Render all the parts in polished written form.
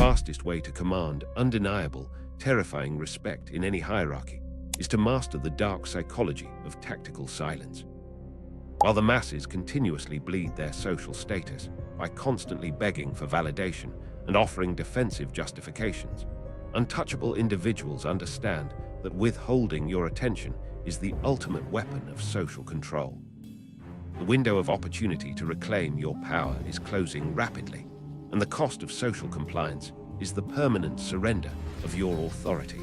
fastest way to command undeniable, terrifying respect in any hierarchy is to master the dark psychology of tactical silence. While the masses continuously bleed their social status by constantly begging for validation and offering defensive justifications, untouchable individuals understand that withholding your attention is the ultimate weapon of social control. The window of opportunity to reclaim your power is closing rapidly, and the cost of social compliance is the permanent surrender of your authority.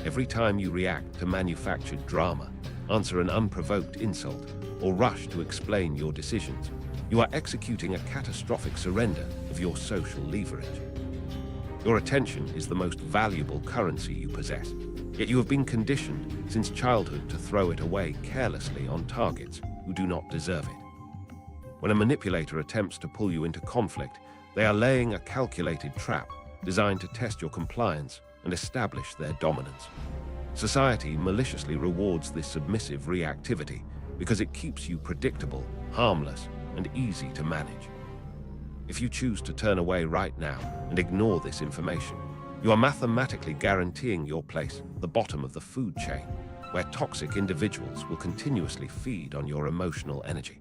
Every time you react to manufactured drama, answer an unprovoked insult, or rush to explain your decisions, you are executing a catastrophic surrender of your social leverage. Your attention is the most valuable currency you possess, yet you have been conditioned since childhood to throw it away carelessly on targets who do not deserve it. When a manipulator attempts to pull you into conflict, they are laying a calculated trap designed to test your compliance and establish their dominance. Society maliciously rewards this submissive reactivity because it keeps you predictable, harmless, and easy to manage. If you choose to turn away right now and ignore this information, you are mathematically guaranteeing your place at the bottom of the food chain, where toxic individuals will continuously feed on your emotional energy.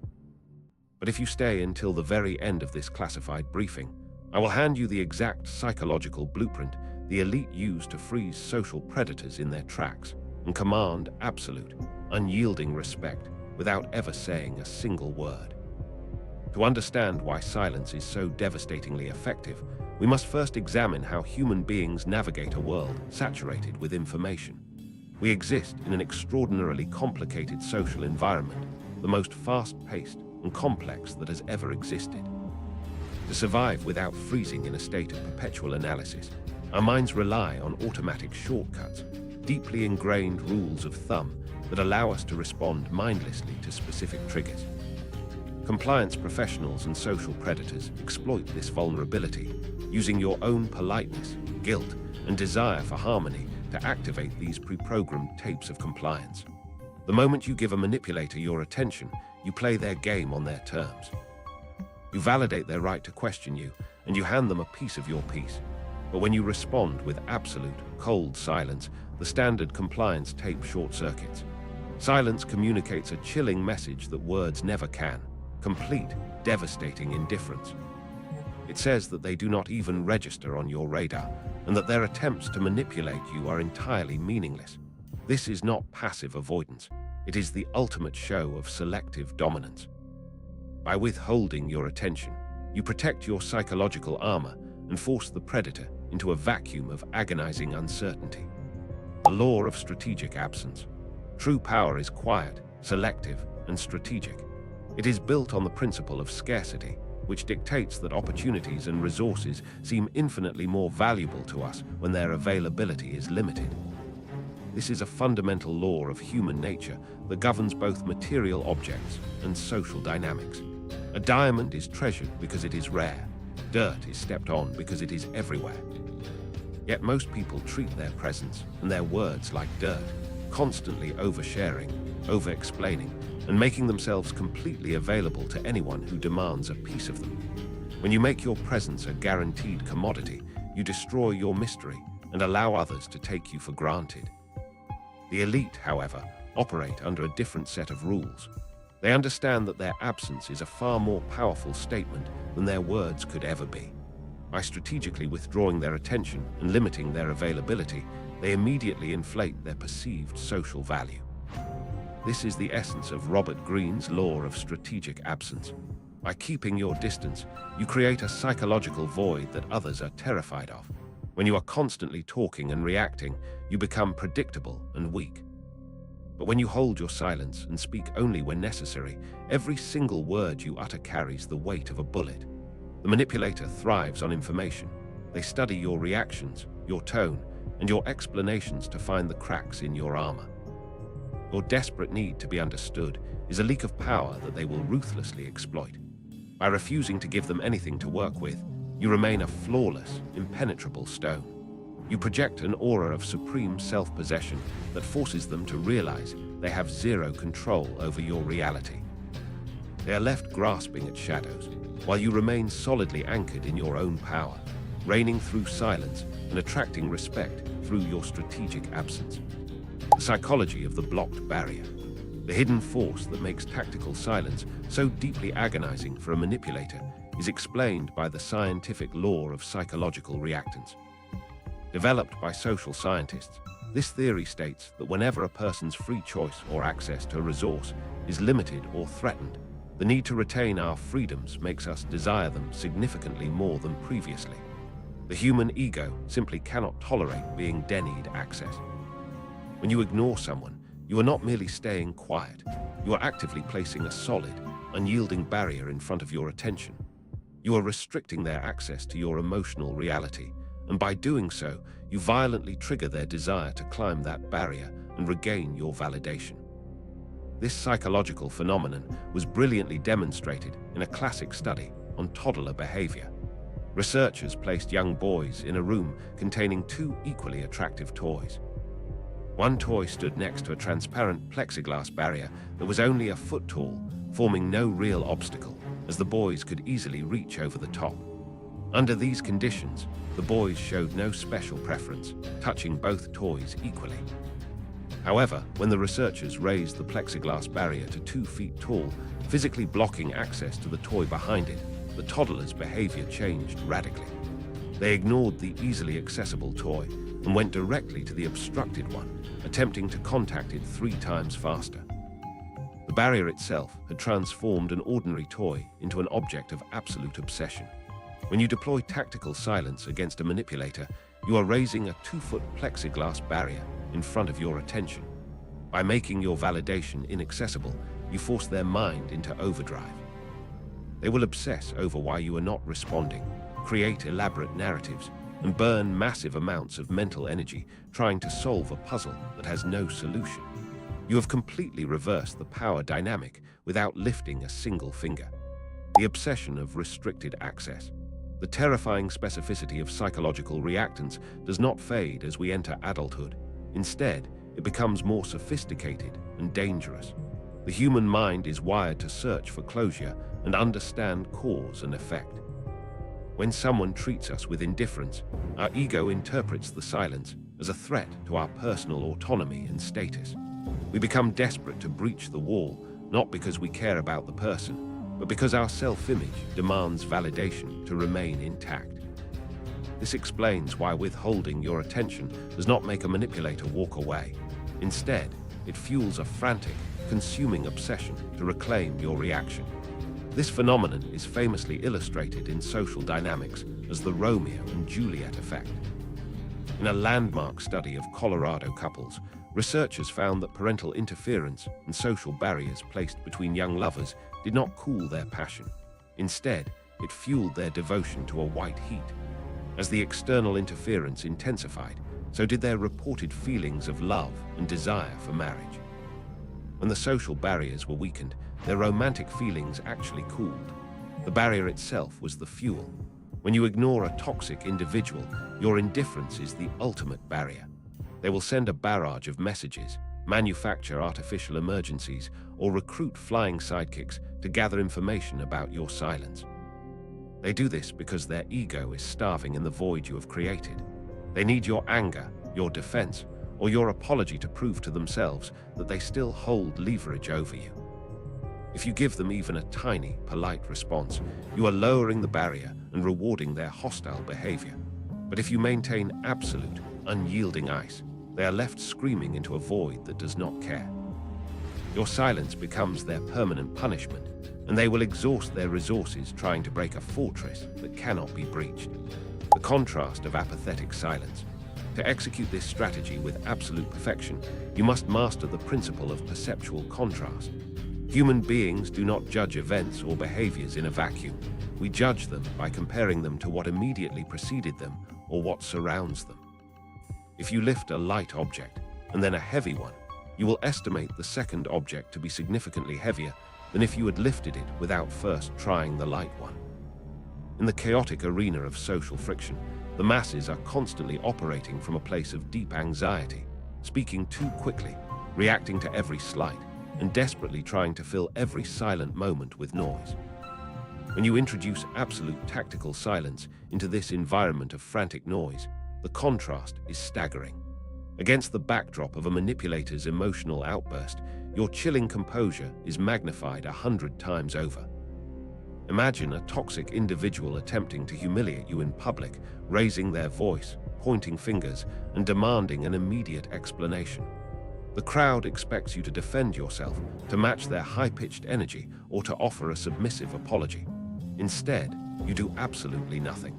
But if you stay until the very end of this classified briefing, I will hand you the exact psychological blueprint the elite use to freeze social predators in their tracks and command absolute, unyielding respect without ever saying a single word. To understand why silence is so devastatingly effective, we must first examine how human beings navigate a world saturated with information. We exist in an extraordinarily complicated social environment, the most fast-paced and complex that has ever existed. To survive without freezing in a state of perpetual analysis, our minds rely on automatic shortcuts, deeply ingrained rules of thumb that allow us to respond mindlessly to specific triggers. Compliance professionals and social predators exploit this vulnerability, using your own politeness, guilt, and desire for harmony to activate these pre-programmed tapes of compliance. The moment you give a manipulator your attention, you play their game on their terms. You validate their right to question you, and you hand them a piece of your peace. But when you respond with absolute, cold silence, the standard compliance tape short-circuits. Silence communicates a chilling message that words never can: complete, devastating indifference. It says that they do not even register on your radar, and that their attempts to manipulate you are entirely meaningless. This is not passive avoidance. It is the ultimate show of selective dominance. By withholding your attention, you protect your psychological armor and force the predator into a vacuum of agonizing uncertainty. The law of strategic absence. True power is quiet, selective, and strategic. It is built on the principle of scarcity, which dictates that opportunities and resources seem infinitely more valuable to us when their availability is limited. This is a fundamental law of human nature that governs both material objects and social dynamics. A diamond is treasured because it is rare. Dirt is stepped on because it is everywhere. Yet most people treat their presence and their words like dirt, constantly oversharing, over-explaining, and making themselves completely available to anyone who demands a piece of them. When you make your presence a guaranteed commodity, you destroy your mystery and allow others to take you for granted. The elite, however, operate under a different set of rules. They understand that their absence is a far more powerful statement than their words could ever be. By strategically withdrawing their attention and limiting their availability, they immediately inflate their perceived social value. This is the essence of Robert Greene's law of strategic absence. By keeping your distance, you create a psychological void that others are terrified of. When you are constantly talking and reacting, you become predictable and weak. But when you hold your silence and speak only when necessary, every single word you utter carries the weight of a bullet. The manipulator thrives on information. They study your reactions, your tone, and your explanations to find the cracks in your armor. Your desperate need to be understood is a leak of power that they will ruthlessly exploit. By refusing to give them anything to work with, you remain a flawless, impenetrable stone. You project an aura of supreme self-possession that forces them to realize they have zero control over your reality. They are left grasping at shadows, while you remain solidly anchored in your own power. reigning through silence and attracting respect through your strategic absence. The psychology of the blocked barrier, the hidden force that makes tactical silence so deeply agonizing for a manipulator, is explained by the scientific law of psychological reactance. Developed by social scientists, this theory states that whenever a person's free choice or access to a resource is limited or threatened, the need to retain our freedoms makes us desire them significantly more than previously. The human ego simply cannot tolerate being denied access. When you ignore someone, you are not merely staying quiet, you are actively placing a solid, unyielding barrier in front of your attention. You are restricting their access to your emotional reality, and by doing so, you violently trigger their desire to climb that barrier and regain your validation. This psychological phenomenon was brilliantly demonstrated in a classic study on toddler behavior. Researchers placed young boys in a room containing two equally attractive toys. One toy stood next to a transparent plexiglass barrier that was only a foot tall, forming no real obstacle, as the boys could easily reach over the top. Under these conditions, the boys showed no special preference, touching both toys equally. However, when the researchers raised the plexiglass barrier to 2 feet tall, physically blocking access to the toy behind it, the toddler's behavior changed radically. They ignored the easily accessible toy and went directly to the obstructed one, attempting to contact it 3 times faster. The barrier itself had transformed an ordinary toy into an object of absolute obsession. When you deploy tactical silence against a manipulator, you are raising a 2-foot plexiglass barrier in front of your attention. By making your validation inaccessible, you force their mind into overdrive. They will obsess over why you are not responding, create elaborate narratives, and burn massive amounts of mental energy trying to solve a puzzle that has no solution. You have completely reversed the power dynamic without lifting a single finger. The obsession of restricted access. The terrifying specificity of psychological reactance does not fade as we enter adulthood. Instead, it becomes more sophisticated and dangerous. The human mind is wired to search for closure and understand cause and effect. When someone treats us with indifference, our ego interprets the silence as a threat to our personal autonomy and status. We become desperate to breach the wall, not because we care about the person, but because our self-image demands validation to remain intact. This explains why withholding your attention does not make a manipulator walk away. Instead, it fuels a frantic, consuming obsession to reclaim your reaction. This phenomenon is famously illustrated in social dynamics as the Romeo and Juliet effect. In a landmark study of Colorado couples, researchers found that parental interference and social barriers placed between young lovers did not cool their passion. Instead, it fueled their devotion to a white heat. As the external interference intensified, so did their reported feelings of love and desire for marriage. When the social barriers were weakened, their romantic feelings actually cooled. The barrier itself was the fuel. When you ignore a toxic individual, your indifference is the ultimate barrier. They will send a barrage of messages, manufacture artificial emergencies, or recruit flying sidekicks to gather information about your silence. They do this because their ego is starving in the void you have created. They need your anger, your defense, or your apology to prove to themselves that they still hold leverage over you. If you give them even a tiny, polite response, you are lowering the barrier and rewarding their hostile behavior. But if you maintain absolute, unyielding ice, they are left screaming into a void that does not care. Your silence becomes their permanent punishment, and they will exhaust their resources trying to break a fortress that cannot be breached. The contrast of apathetic silence. To execute this strategy with absolute perfection, you must master the principle of perceptual contrast. Human beings do not judge events or behaviors in a vacuum. We judge them by comparing them to what immediately preceded them or what surrounds them. If you lift a light object and then a heavy one, you will estimate the second object to be significantly heavier than if you had lifted it without first trying the light one. In the chaotic arena of social friction, the masses are constantly operating from a place of deep anxiety, speaking too quickly, reacting to every slight, and desperately trying to fill every silent moment with noise. When you introduce absolute tactical silence into this environment of frantic noise, the contrast is staggering. Against the backdrop of a manipulator's emotional outburst, your chilling composure is magnified 100 times over. Imagine a toxic individual attempting to humiliate you in public, raising their voice, pointing fingers, and demanding an immediate explanation. The crowd expects you to defend yourself, to match their high-pitched energy, or to offer a submissive apology. Instead, you do absolutely nothing.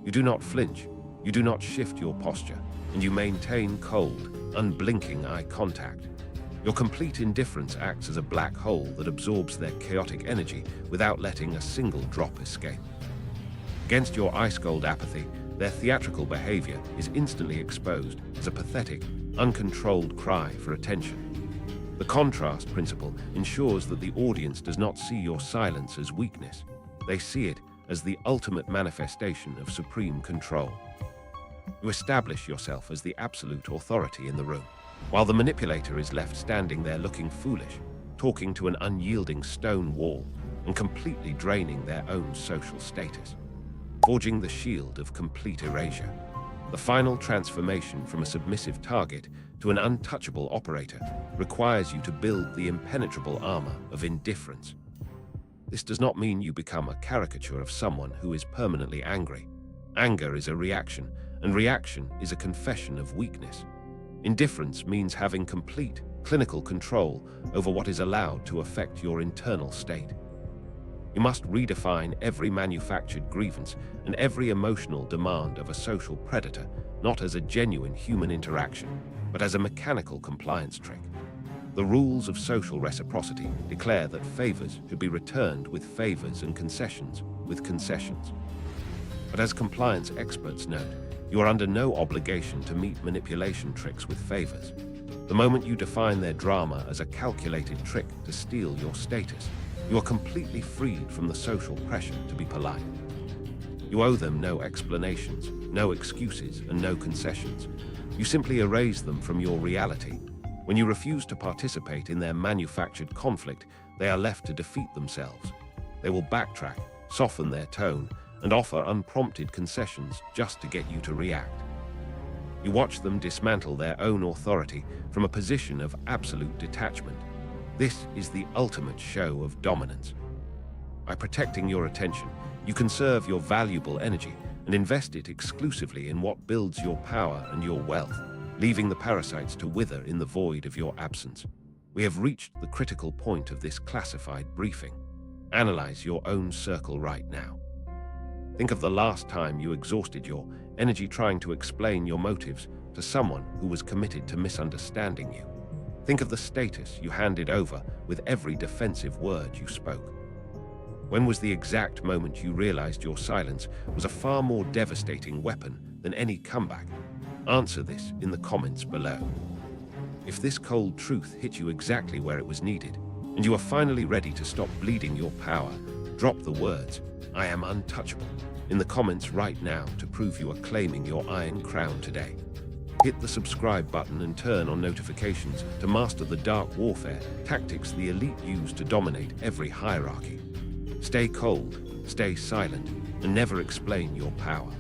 You do not flinch, you do not shift your posture, and you maintain cold, unblinking eye contact. Your complete indifference acts as a black hole that absorbs their chaotic energy without letting a single drop escape. Against your ice-cold apathy, their theatrical behavior is instantly exposed as a pathetic, uncontrolled cry for attention. The contrast principle ensures that the audience does not see your silence as weakness. They see it as the ultimate manifestation of supreme control. You establish yourself as the absolute authority in the room, while the manipulator is left standing there looking foolish, talking to an unyielding stone wall, and completely draining their own social status, forging the shield of complete erasure. The final transformation from a submissive target to an untouchable operator requires you to build the impenetrable armor of indifference. This does not mean you become a caricature of someone who is permanently angry. Anger is a reaction, and reaction is a confession of weakness. Indifference means having complete, clinical control over what is allowed to affect your internal state. You must redefine every manufactured grievance and every emotional demand of a social predator, not as a genuine human interaction, but as a mechanical compliance trick. The rules of social reciprocity declare that favors should be returned with favors and concessions with concessions. But as compliance experts note, you are under no obligation to meet manipulation tricks with favors. The moment you define their drama as a calculated trick to steal your status, you are completely freed from the social pressure to be polite. You owe them no explanations, no excuses, and no concessions. You simply erase them from your reality. When you refuse to participate in their manufactured conflict, they are left to defeat themselves. They will backtrack, soften their tone, and offer unprompted concessions just to get you to react. You watch them dismantle their own authority from a position of absolute detachment. This is the ultimate show of dominance. By protecting your attention, you conserve your valuable energy and invest it exclusively in what builds your power and your wealth, leaving the parasites to wither in the void of your absence. We have reached the critical point of this classified briefing. Analyze your own circle right now. Think of the last time you exhausted your energy trying to explain your motives to someone who was committed to misunderstanding you. Think of the status you handed over with every defensive word you spoke. When was the exact moment you realized your silence was a far more devastating weapon than any comeback? Answer this in the comments below. If this cold truth hit you exactly where it was needed, and you are finally ready to stop bleeding your power, drop the words, "I am untouchable," in the comments right now to prove you are claiming your Iron Crown today. Hit the subscribe button and turn on notifications to master the dark warfare tactics the elite use to dominate every hierarchy. Stay cold, stay silent, and never explain your power.